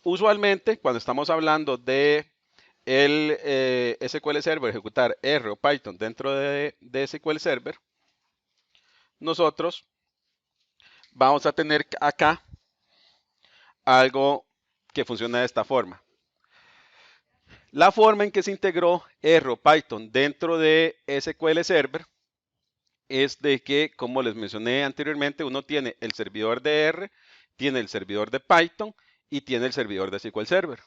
Usualmente, cuando estamos hablando de el SQL Server, ejecutar R o Python dentro de SQL Server, nosotros vamos a tener acá algo que funciona de esta forma. La forma en que se integró R o Python dentro de SQL Server es de que, como les mencioné anteriormente, uno tiene el servidor de R, tiene el servidor de Python y tiene el servidor de SQL Server.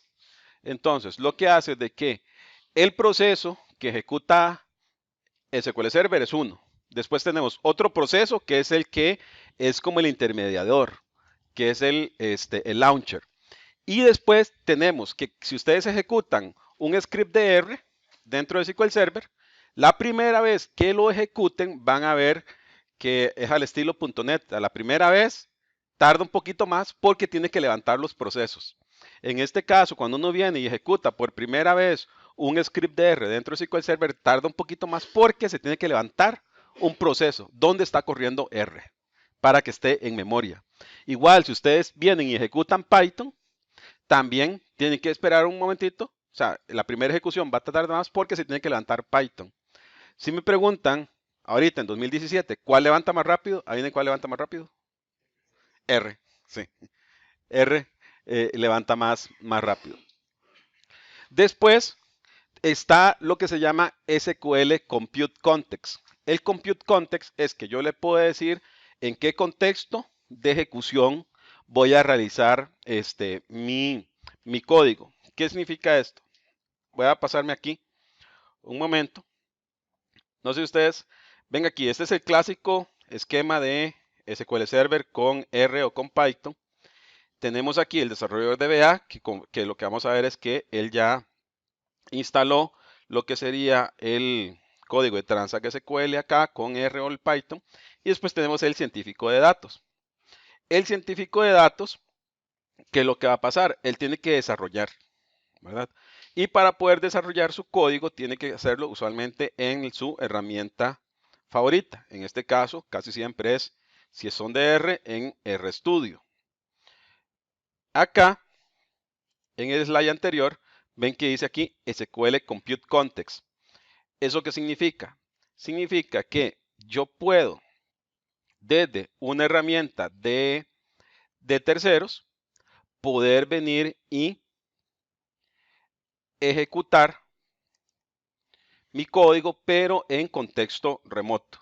Entonces, lo que hace es de que el proceso que ejecuta SQL Server es uno. Después tenemos otro proceso que es el que es como el intermediador, que es el launcher. Y después tenemos que si ustedes ejecutan un script de R dentro de SQL Server, la primera vez que lo ejecuten van a ver que es al estilo .NET. A la primera vez tarda un poquito más porque tiene que levantar los procesos. En este caso, cuando uno viene y ejecuta por primera vez un script de R dentro de SQL Server, tarda un poquito más porque se tiene que levantar un proceso donde está corriendo R para que esté en memoria. Igual, si ustedes vienen y ejecutan Python, también tienen que esperar un momentito. O sea, la primera ejecución va a tardar más porque se tiene que levantar Python. Si me preguntan, ahorita en 2017, ¿cuál levanta más rápido? ¿Adivinen cuál levanta más rápido? R. Sí, R levanta más rápido. Después está lo que se llama SQL Compute Context. El Compute Context es que yo le puedo decir en qué contexto de ejecución voy a realizar mi código. ¿Qué significa esto? Voy a pasarme aquí un momento. No sé si ustedes ven aquí, este es el clásico esquema de SQL Server con R o con Python. Tenemos aquí el desarrollador de VA, que lo que vamos a ver es que él ya instaló lo que sería el código de Transact SQL acá con R o el Python. Y después tenemos el científico de datos. El científico de datos, ¿qué es lo que va a pasar? Él tiene que desarrollar, ¿verdad? Y para poder desarrollar su código, tiene que hacerlo usualmente en su herramienta favorita. En este caso, casi siempre es, si son de R, en RStudio. Acá, en el slide anterior, ven que dice aquí SQL Compute Context. ¿Eso qué significa? Significa que yo puedo, desde una herramienta de terceros, poder venir y ejecutar mi código, pero en contexto remoto.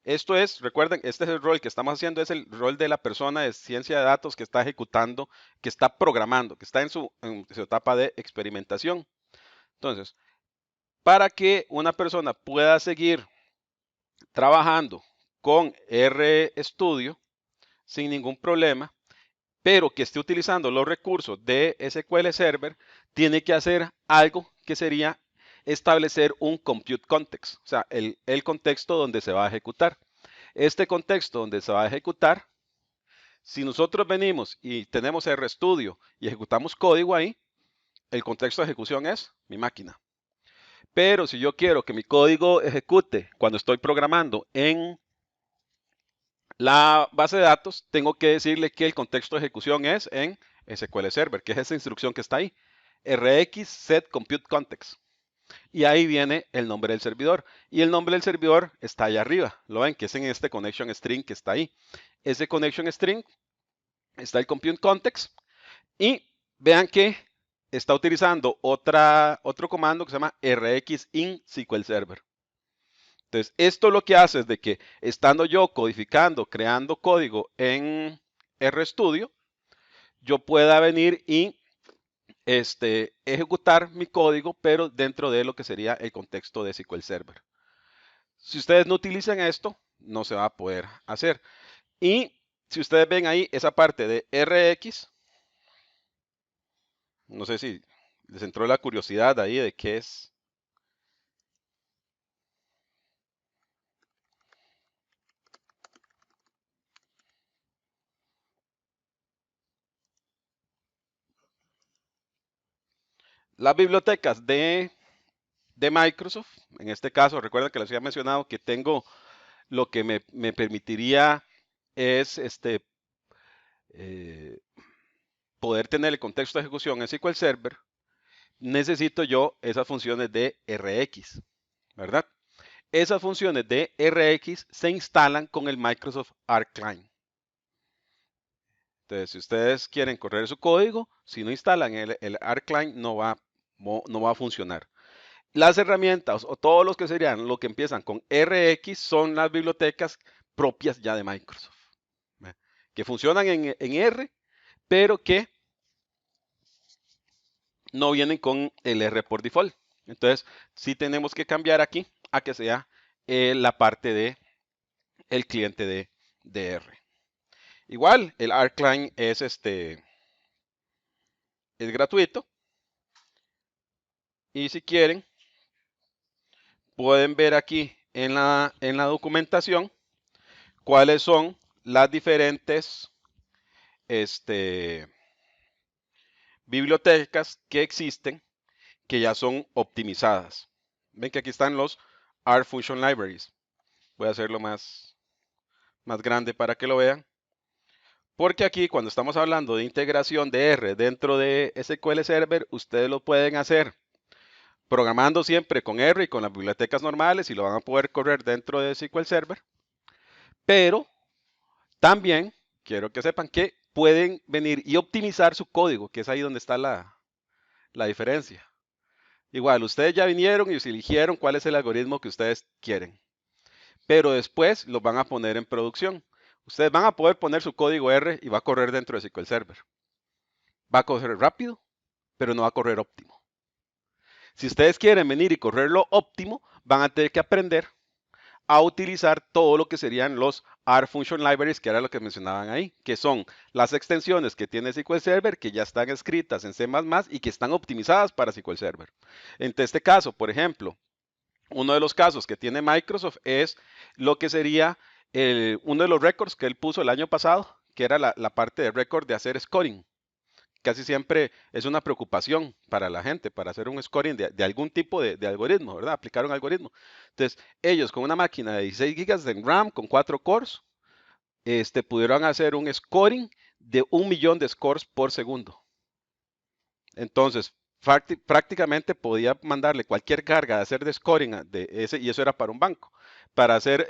Esto es, recuerden, este es el rol que estamos haciendo, es el rol de la persona de ciencia de datos que está ejecutando, que está programando, que está en su etapa de experimentación. Entonces, para que una persona pueda seguir trabajando con RStudio sin ningún problema, pero que esté utilizando los recursos de SQL Server, tiene que hacer algo que sería establecer un compute context, o sea, el contexto donde se va a ejecutar. Este contexto donde se va a ejecutar, si nosotros venimos y tenemos RStudio y ejecutamos código ahí, el contexto de ejecución es mi máquina. Pero si yo quiero que mi código ejecute cuando estoy programando en la base de datos, tengo que decirle que el contexto de ejecución es en SQL Server, que es esa instrucción que está ahí. Rx set compute context. Y ahí viene el nombre del servidor. Y el nombre del servidor está allá arriba. Lo ven, que es en este connection string que está ahí. Ese connection string está el compute context. Y vean que está utilizando otro comando que se llama rx in SQL Server. Entonces, esto lo que hace es de que estando yo codificando, creando código en RStudio, yo pueda venir y ejecutar mi código, pero dentro de lo que sería el contexto de SQL Server. Si ustedes no utilizan esto, no se va a poder hacer. Y si ustedes ven ahí esa parte de RX, no sé si les entró la curiosidad ahí de qué es. Las bibliotecas de Microsoft, en este caso, recuerden que les había mencionado que tengo lo que me permitiría es eh, poder tener el contexto de ejecución en SQL Server, necesito yo esas funciones de RX, ¿verdad? Esas funciones de RX se instalan con el Microsoft Arc Client. Entonces, si ustedes quieren correr su código, si no instalan el Arc Client, no va a funcionar. Las herramientas o todos los que serían lo que empiezan con RX son las bibliotecas propias ya de Microsoft, que funcionan en R, pero que no vienen con el R por default. Entonces, sí tenemos que cambiar aquí a que sea la parte de el cliente de R. Igual, el Arc Client es gratuito. Y si quieren, pueden ver aquí en la documentación cuáles son las diferentes bibliotecas que existen que ya son optimizadas. Ven que aquí están los R Function Libraries. Voy a hacerlo más grande para que lo vean. Porque aquí cuando estamos hablando de integración de R dentro de SQL Server, ustedes lo pueden hacer programando siempre con R y con las bibliotecas normales y lo van a poder correr dentro de SQL Server. Pero también quiero que sepan que pueden venir y optimizar su código, que es ahí donde está la diferencia. Igual, ustedes ya vinieron y se eligieron cuál es el algoritmo que ustedes quieren, pero después los van a poner en producción. Ustedes van a poder poner su código R y va a correr dentro de SQL Server. Va a correr rápido, pero no va a correr óptimo. Si ustedes quieren venir y correrlo óptimo, van a tener que aprender a utilizar todo lo que serían los R Function Libraries, que era lo que mencionaban ahí, que son las extensiones que tiene SQL Server, que ya están escritas en C++ y que están optimizadas para SQL Server. En este caso, por ejemplo, uno de los casos que tiene Microsoft es lo que sería uno de los récords que él puso el año pasado, que era la parte de récord de hacer scoring. Casi siempre es una preocupación para la gente, para hacer un scoring de algún tipo de algoritmo, ¿verdad? Aplicar un algoritmo. Entonces, ellos con una máquina de 16 GB de RAM con 4 cores, pudieron hacer un scoring de 1.000.000 de scores por segundo. Entonces, prácticamente podía mandarle cualquier carga de hacer de scoring de ese, y eso era para un banco. Para hacer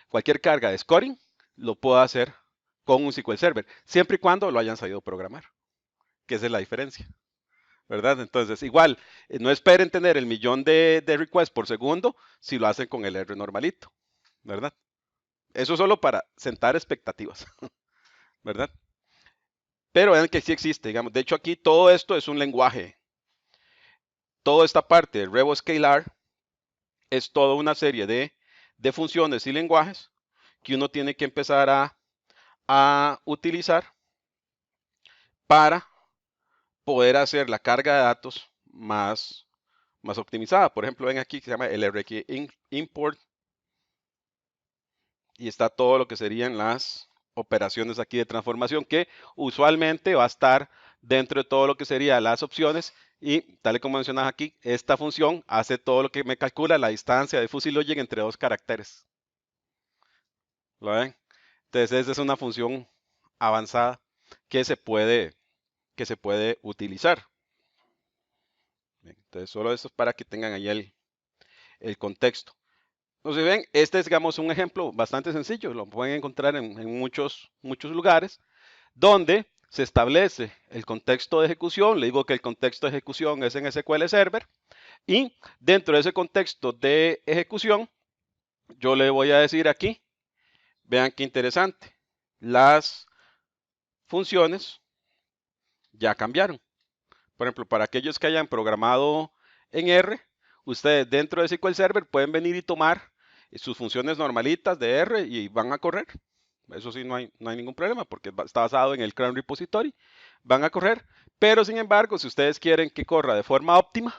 cualquier carga de scoring, lo puedo hacer con un SQL Server, siempre y cuando lo hayan sabido programar, que esa es la diferencia, ¿verdad? Entonces, igual, no esperen tener el 1.000.000 de requests por segundo si lo hacen con el R normalito, ¿verdad? Eso solo para sentar expectativas, ¿verdad? Pero vean que sí existe, digamos. De hecho, aquí todo esto es un lenguaje. Toda esta parte del RevoScalar es toda una serie de funciones y lenguajes que uno tiene que empezar a utilizar para poder hacer la carga de datos más optimizada. Por ejemplo, ven aquí que se llama el RQ Import y está todo lo que serían las operaciones aquí de transformación que usualmente va a estar dentro de todo lo que serían las opciones y tal y como mencionas aquí, esta función hace todo lo que me calcula la distancia de fuzzy logic entre dos caracteres. ¿Lo ven? Entonces esa es una función avanzada que se puede utilizar. Bien, entonces solo esto es para que tengan ahí el contexto. Entonces ven, este es digamos un ejemplo bastante sencillo, lo pueden encontrar en muchos lugares, donde se establece el contexto de ejecución. Le digo que el contexto de ejecución es en SQL Server y dentro de ese contexto de ejecución, yo le voy a decir aquí, vean qué interesante, las funciones ya cambiaron. Por ejemplo, para aquellos que hayan programado en R, ustedes dentro de SQL Server pueden venir y tomar sus funciones normalitas de R y van a correr. Eso sí, no hay ningún problema porque está basado en el Crown Repository. Van a correr, pero sin embargo, si ustedes quieren que corra de forma óptima,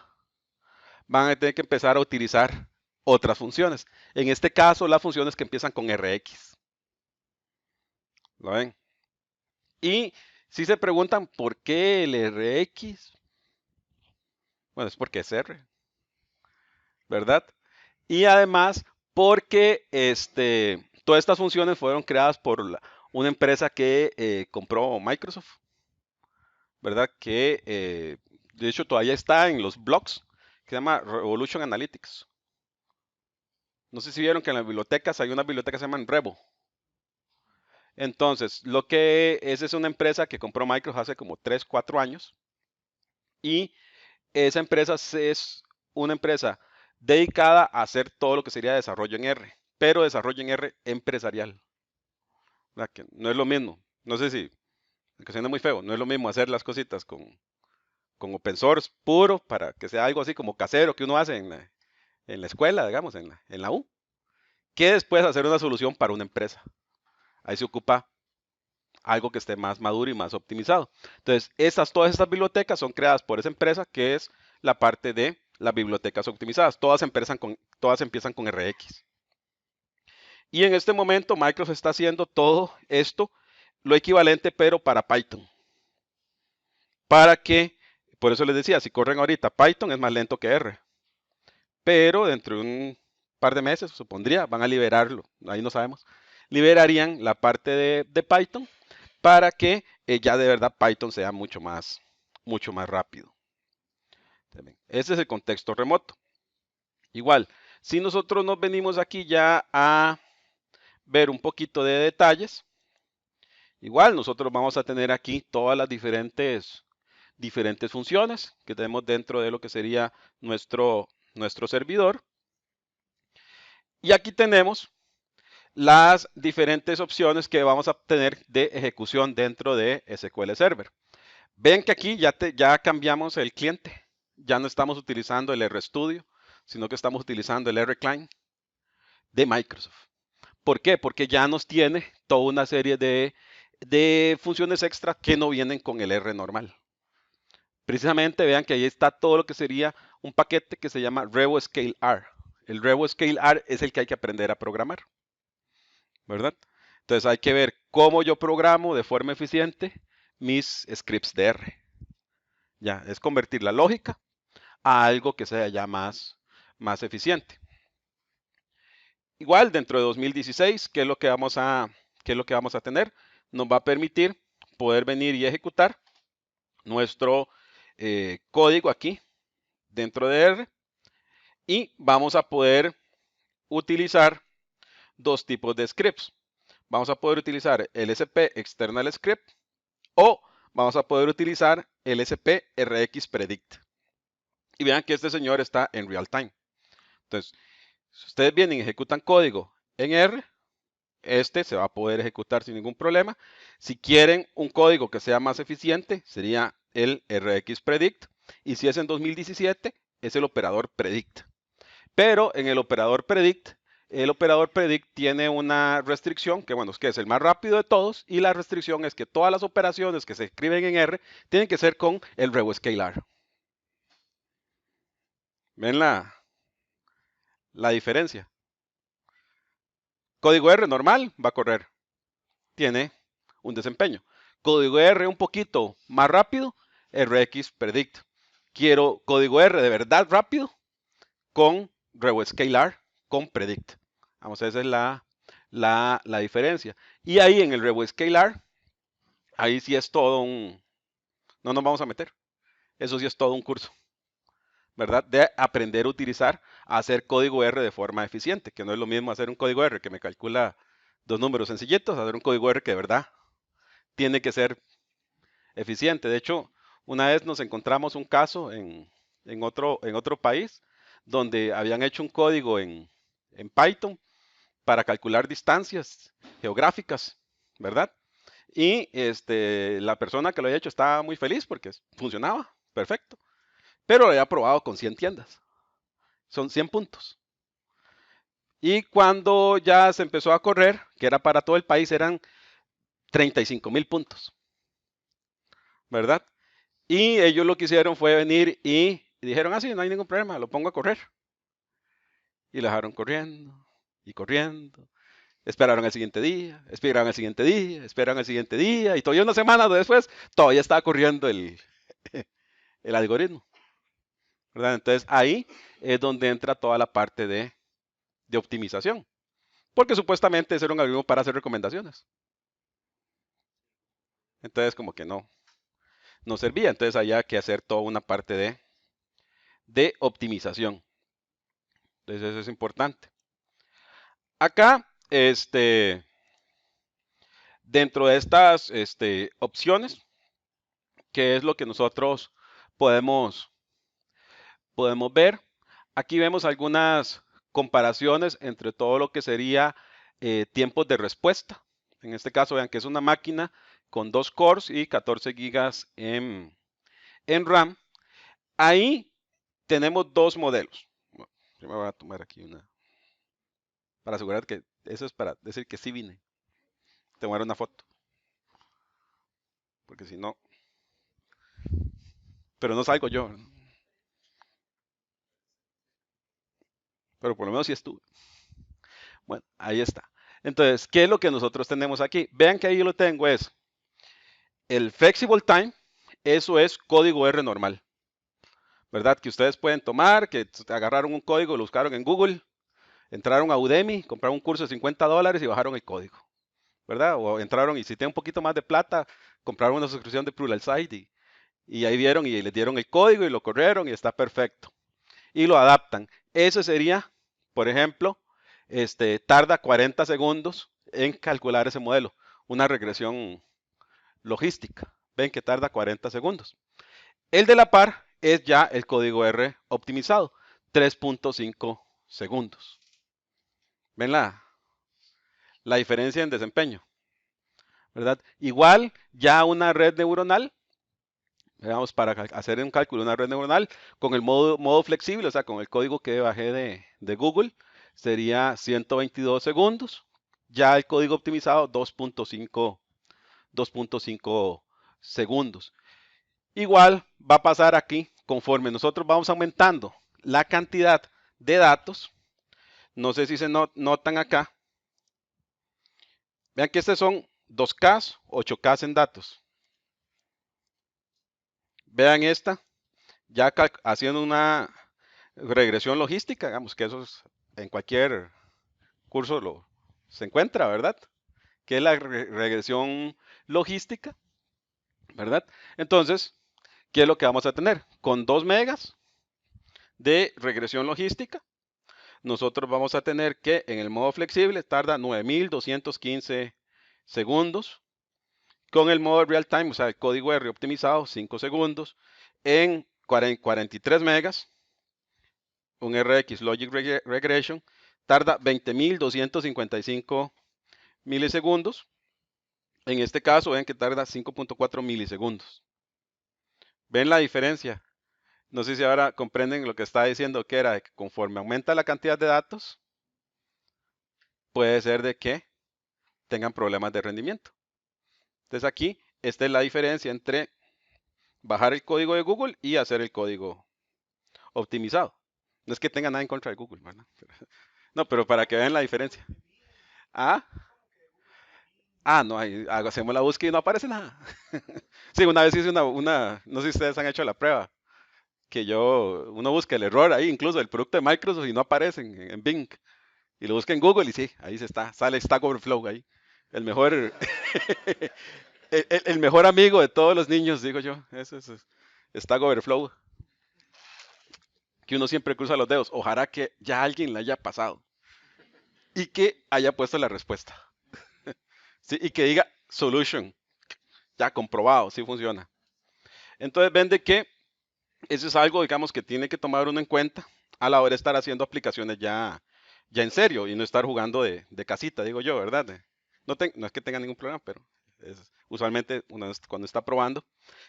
van a tener que empezar a utilizar otras funciones. En este caso, las funciones que empiezan con RX. ¿Lo ven? Y si se preguntan por qué el RX, bueno, es porque es R, ¿verdad? Y además porque todas estas funciones fueron creadas por una empresa que compró Microsoft. ¿verdad? Que de hecho todavía está en los blogs, que se llama Revolution Analytics. No sé si vieron que en las bibliotecas hay una biblioteca que se llama Revo. Entonces, lo que es una empresa que compró Microsoft hace como 3, 4 años. Y esa empresa es una empresa dedicada a hacer todo lo que sería desarrollo en R, pero desarrollo en R empresarial. ¿Verdad? Que no es lo mismo. No sé si, que suena muy feo, no es lo mismo hacer las cositas con open source puro para que sea algo así como casero que uno hace en la escuela, digamos, en la U, que después hacer una solución para una empresa. Ahí se ocupa algo que esté más maduro y más optimizado. Entonces, todas estas bibliotecas son creadas por esa empresa que es la parte de las bibliotecas optimizadas. Todas empiezan con RX. Y en este momento Microsoft está haciendo todo esto, lo equivalente, pero para Python. Para que, por eso les decía, si corren ahorita Python es más lento que R. Pero dentro de un par de meses, supondría, van a liberarlo, ahí no sabemos, liberarían la parte de Python para que ya de verdad Python sea mucho más rápido. Ese es el contexto remoto. Igual, si nosotros nos venimos aquí ya a ver un poquito de detalles, igual nosotros vamos a tener aquí todas las diferentes funciones que tenemos dentro de lo que sería nuestro servidor. Y aquí tenemos las diferentes opciones que vamos a tener de ejecución dentro de SQL Server. Ven que aquí ya cambiamos el cliente. Ya no estamos utilizando el RStudio, sino que estamos utilizando el RClient de Microsoft. ¿Por qué? Porque ya nos tiene toda una serie de funciones extra que no vienen con el R normal. Precisamente vean que ahí está todo lo que sería un paquete que se llama RevoScaleR. El RevoScaleR es el que hay que aprender a programar, ¿verdad? Entonces hay que ver cómo yo programo de forma eficiente mis scripts de R. Ya, es convertir la lógica a algo que sea ya más eficiente. Igual dentro de 2016, ¿qué es lo que vamos a tener? Nos va a permitir poder venir y ejecutar nuestro código aquí dentro de R y vamos a poder utilizar dos tipos de scripts. Vamos a poder utilizar el SP External Script o vamos a poder utilizar el SP RX Predict. Y vean que este señor está en real time. Entonces, si ustedes vienen y ejecutan código en R, este se va a poder ejecutar sin ningún problema. Si quieren un código que sea más eficiente, sería el RX Predict. Y si es en 2017, es el operador Predict. Pero en el operador Predict tiene una restricción, que bueno, es que es el más rápido de todos, y la restricción es que todas las operaciones que se escriben en R tienen que ser con el RevoScaler. ¿Ven la diferencia? Código R normal va a correr, tiene un desempeño. Código R un poquito más rápido, RX Predict. Quiero código R de verdad rápido con RevoScaler con Predict. Vamos, esa es la diferencia. Y ahí en el RevoScaler, ahí sí es todo no nos vamos a meter. Eso sí es todo un curso, ¿verdad? De aprender a utilizar, a hacer código R de forma eficiente, que no es lo mismo hacer un código R que me calcula dos números sencillitos, hacer un código R que de verdad tiene que ser eficiente. De hecho, una vez nos encontramos un caso en otro país donde habían hecho un código en Python para calcular distancias geográficas, ¿verdad? Y la persona que lo había hecho estaba muy feliz porque funcionaba perfecto, pero lo había probado con 100 tiendas. Son 100 puntos. Y cuando ya se empezó a correr, que era para todo el país, eran 35,000 puntos, ¿verdad? Y ellos lo que hicieron fue venir y dijeron, sí, no hay ningún problema, lo pongo a correr. Y lo dejaron corriendo y corriendo. Esperaron el siguiente día, esperaron el siguiente día, esperaron el siguiente día, y todavía una semana después, todavía estaba corriendo el algoritmo, ¿verdad? Entonces ahí es donde entra toda la parte de optimización, porque supuestamente es un algoritmo para hacer recomendaciones. Entonces como que no. no servía. Entonces había que hacer toda una parte de optimización. Entonces eso es importante. Acá, dentro de estas opciones, ¿qué es lo que nosotros podemos, podemos ver? Aquí vemos algunas comparaciones entre todo lo que sería tiempos de respuesta. En este caso, vean que es una máquina con 2 cores y 14 gigas en RAM. Ahí tenemos dos modelos. Bueno, yo me voy a tomar aquí una para asegurar que eso es para decir que sí vine. Tomar una foto, porque si no, pero no salgo yo, pero por lo menos sí estuve. Bueno, ahí está. Entonces, ¿qué es lo que nosotros tenemos aquí? Vean que ahí yo lo tengo es el flexible time, eso es código R normal, ¿verdad? Que ustedes pueden tomar, que agarraron un código, lo buscaron en Google, entraron a Udemy, compraron un curso de $50 y bajaron el código, ¿verdad? O entraron y si tienen un poquito más de plata, compraron una suscripción de Pluralsight y ahí vieron y les dieron el código y lo corrieron y está perfecto. Y lo adaptan. Eso sería, por ejemplo, tarda 40 segundos en calcular ese modelo. Una regresión logística. Ven que tarda 40 segundos. El de la par es ya el código R optimizado. 3.5 segundos. ¿Ven la diferencia en desempeño? ¿Verdad? Igual, ya una red neuronal, veamos, para hacer un cálculo de una red neuronal, con el modo flexible, o sea, con el código que bajé de Google, sería 122 segundos. Ya el código optimizado, 2.5 segundos. Igual va a pasar aquí, conforme nosotros vamos aumentando la cantidad de datos. No sé si se notan acá. Vean que estos son 2K, 8K en datos. Vean esta, ya haciendo una regresión logística, digamos que eso es, en cualquier curso se encuentra, ¿verdad? Que es la regresión logística, ¿verdad? Entonces, ¿qué es lo que vamos a tener? Con 2 megas de regresión logística, nosotros vamos a tener que en el modo flexible tarda 9215 segundos. Con el modo real time, o sea, el código R optimizado, 5 segundos. En 43 megas, un RX Logic Regression, tarda 20.255 milisegundos. En este caso, ven que tarda 5.4 milisegundos. ¿Ven la diferencia? No sé si ahora comprenden lo que está diciendo, que era que conforme aumenta la cantidad de datos, puede ser de que tengan problemas de rendimiento. Entonces aquí, esta es la diferencia entre bajar el código de Google y hacer el código optimizado. No es que tenga nada en contra de Google, ¿verdad? No, pero para que vean la diferencia. Ah, no, hacemos la búsqueda y no aparece nada. Sí, una vez hice no sé si ustedes han hecho la prueba, que uno busca el error ahí, incluso el producto de Microsoft y no aparece en Bing. Y lo busca en Google y sí, ahí sale Stack Overflow ahí. El mejor, el mejor amigo de todos los niños, digo yo. Eso es Stack Overflow, que uno siempre cruza los dedos. Ojalá que ya alguien le haya pasado y que haya puesto la respuesta. Sí, y que diga solution, ya comprobado, sí funciona. Entonces ven de que eso es algo, digamos, que tiene que tomar uno en cuenta a la hora de estar haciendo aplicaciones ya en serio y no estar jugando de casita, digo yo, ¿verdad? No es que tenga ningún problema, pero usualmente uno cuando está probando,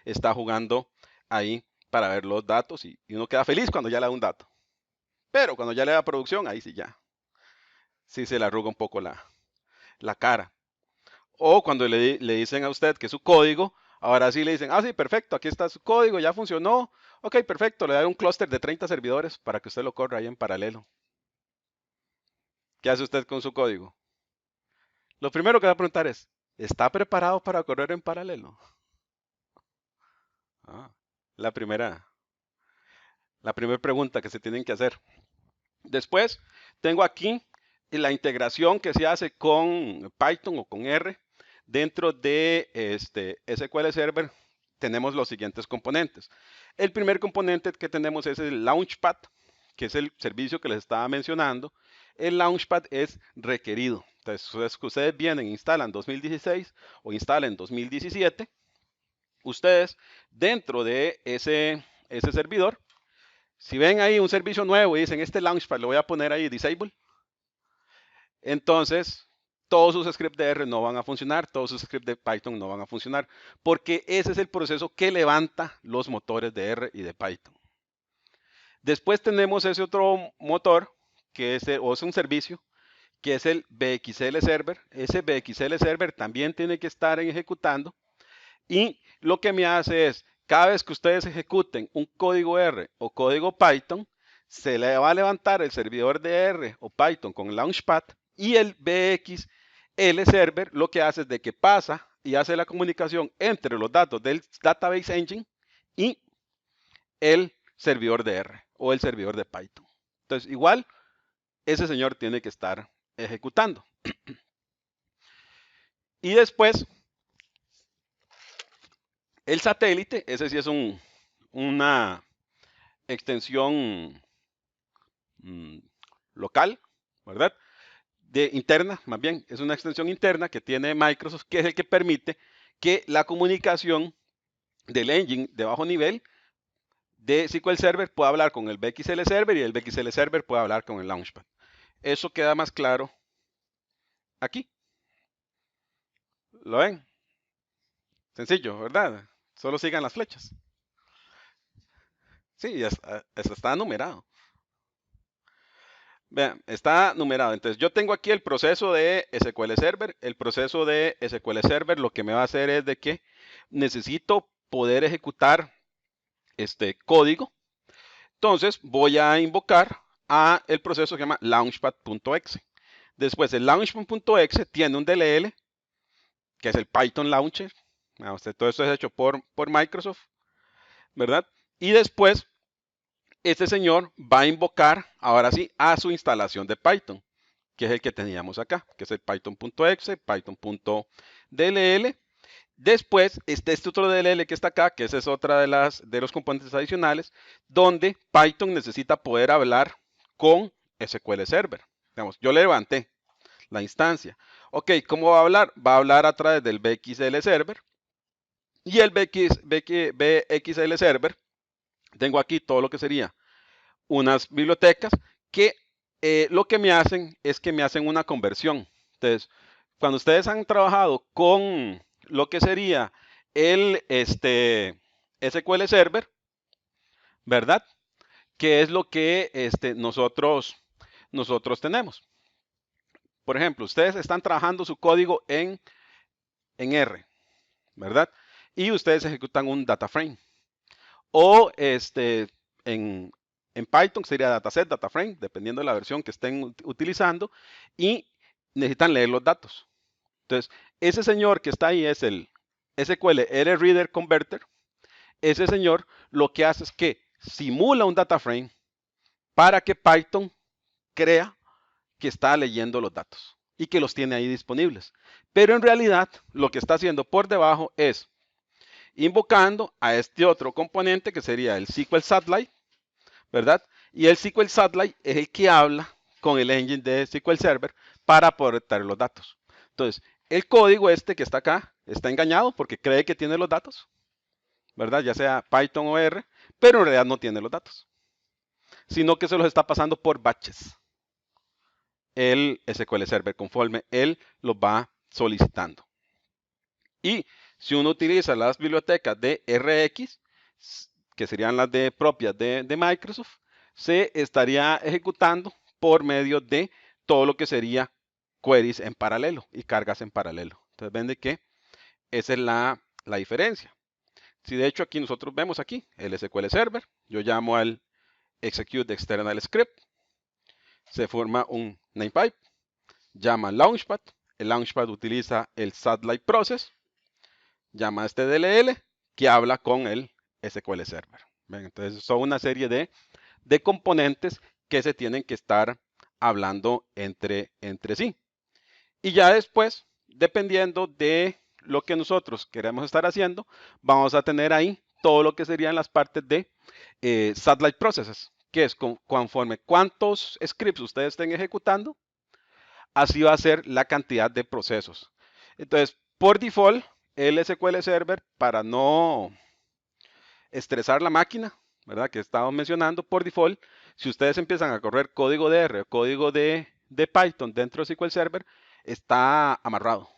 está jugando ahí para ver los datos y uno queda feliz cuando ya le da un dato. Pero cuando ya le da producción, ahí sí ya, sí se le arruga un poco la cara. O cuando le dicen a usted que su código, ahora sí le dicen, sí, perfecto, aquí está su código, ya funcionó. Ok, perfecto, le da un clúster de 30 servidores para que usted lo corra ahí en paralelo. ¿Qué hace usted con su código? Lo primero que va a preguntar es, ¿está preparado para correr en paralelo? Ah, la primera, la primera pregunta que se tienen que hacer. Después, tengo aquí la integración que se hace con Python o con R dentro de SQL Server tenemos los siguientes componentes. El primer componente que tenemos es el Launchpad, que es el servicio que les estaba mencionando. El Launchpad es requerido. Entonces, ustedes vienen, instalan 2016 o instalan 2017. Ustedes, dentro de ese servidor, si ven ahí un servicio nuevo y dicen, este Launchpad lo voy a poner ahí disable, entonces todos sus scripts de R no van a funcionar, todos sus scripts de Python no van a funcionar, porque ese es el proceso que levanta los motores de R y de Python. Después tenemos ese otro motor, que es un servicio, que es el BXL Server. Ese BXL Server también tiene que estar ejecutando, y lo que me hace es, cada vez que ustedes ejecuten un código R o código Python, se le va a levantar el servidor de R o Python con el Launchpad, y el BXL Server lo que hace es de que pasa y hace la comunicación entre los datos del Database Engine y el servidor de R o el servidor de Python. Entonces, igual, ese señor tiene que estar ejecutando. Y después, el satélite, ese sí es una extensión local, ¿verdad? Interna, más bien, es una extensión interna que tiene Microsoft, que es el que permite que la comunicación del engine de bajo nivel de SQL Server pueda hablar con el BXL Server y el BXL Server pueda hablar con el Launchpad. Eso queda más claro aquí. ¿Lo ven? Sencillo, ¿verdad? Solo sigan las flechas. Sí, eso está numerado. Vean, está numerado. Entonces, yo tengo aquí el proceso de SQL Server. El proceso de SQL Server lo que me va a hacer es de que necesito poder ejecutar este código. Entonces, voy a invocar a el proceso que se llama launchpad.exe. Después, el launchpad.exe tiene un DLL, que es el Python Launcher. Todo esto es hecho por Microsoft, ¿verdad? Y después, este señor va a invocar, ahora sí, a su instalación de Python, que es el que teníamos acá, que es el python.exe, python.dll. Después, este otro DLL que está acá, que esa es otra de los componentes adicionales, donde Python necesita poder hablar con SQL Server. Digamos, yo le levanté la instancia. Ok, ¿cómo va a hablar? Va a hablar a través del BXL Server. Y el BXL Server, tengo aquí todo lo que sería unas bibliotecas que lo que me hacen es que me hacen una conversión. Entonces, cuando ustedes han trabajado con lo que sería el SQL Server, ¿verdad? ¿Qué es lo que nosotros tenemos? Por ejemplo, ustedes están trabajando su código en R, ¿verdad? Y ustedes ejecutan un data frame. O en Python sería dataset, dataframe, dependiendo de la versión que estén utilizando, y necesitan leer los datos. Entonces, ese señor que está ahí es el SQL Error Reader Converter. Ese señor lo que hace es que simula un data frame para que Python crea que está leyendo los datos y que los tiene ahí disponibles. Pero en realidad lo que está haciendo por debajo es invocando a este otro componente que sería el SQL Satellite, ¿verdad? Y el SQL Satellite es el que habla con el engine de SQL Server para poder traer los datos. Entonces, el código que está acá está engañado porque cree que tiene los datos, ¿verdad? Ya sea Python o R, pero en realidad no tiene los datos, sino que se los está pasando por batches el SQL Server conforme él los va solicitando. Y si uno utiliza las bibliotecas de RX, que serían las propias de Microsoft, se estaría ejecutando por medio de todo lo que sería queries en paralelo y cargas en paralelo. Entonces ven de que esa es la diferencia. Si de hecho aquí nosotros vemos aquí el SQL Server, yo llamo al execute external script, se forma un namepipe, llama Launchpad, el Launchpad utiliza el satellite process, llama a este DLL que habla con el SQL Server. ¿Ven? Entonces son una serie de componentes que se tienen que estar hablando entre sí. Y ya después, dependiendo de lo que nosotros queremos estar haciendo, vamos a tener ahí todo lo que serían las partes de satellite processes, que es conforme cuántos scripts ustedes estén ejecutando, así va a ser la cantidad de procesos. Entonces, por default, el SQL Server, para no estresar la máquina, ¿verdad? Que estábamos mencionando, por default, si ustedes empiezan a correr código de R o código de Python dentro de SQL Server, está amarrado.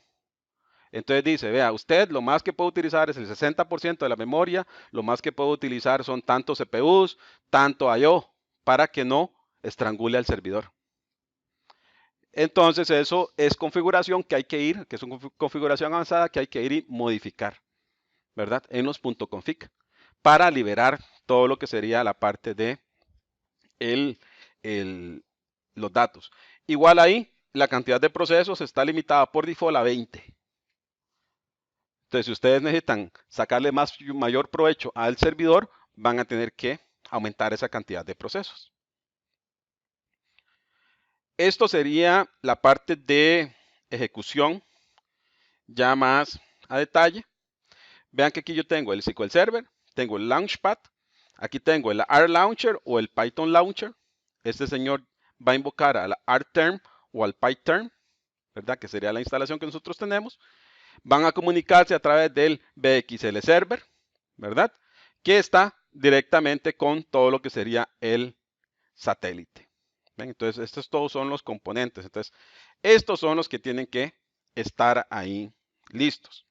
Entonces dice, vea, usted lo más que puede utilizar es el 60% de la memoria, lo más que puede utilizar son tantos CPUs, tanto I/O, para que no estrangule al servidor. Entonces eso es configuración que hay que ir, que es una configuración avanzada que hay que ir y modificar, ¿verdad? En los .config para liberar todo lo que sería la parte de el, los datos. Igual ahí, la cantidad de procesos está limitada por default a 20. Entonces, si ustedes necesitan sacarle mayor provecho al servidor, van a tener que aumentar esa cantidad de procesos. Esto sería la parte de ejecución ya más a detalle. Vean que aquí yo tengo el SQL Server, tengo el Launchpad, aquí tengo el R Launcher o el Python Launcher. Este señor va a invocar al RTerm o al PyTerm, ¿verdad? Que sería la instalación que nosotros tenemos. Van a comunicarse a través del BXL Server, ¿verdad? Que está directamente con todo lo que sería el satélite. ¿Ven? Entonces, estos todos son los componentes. Entonces, estos son los que tienen que estar ahí listos.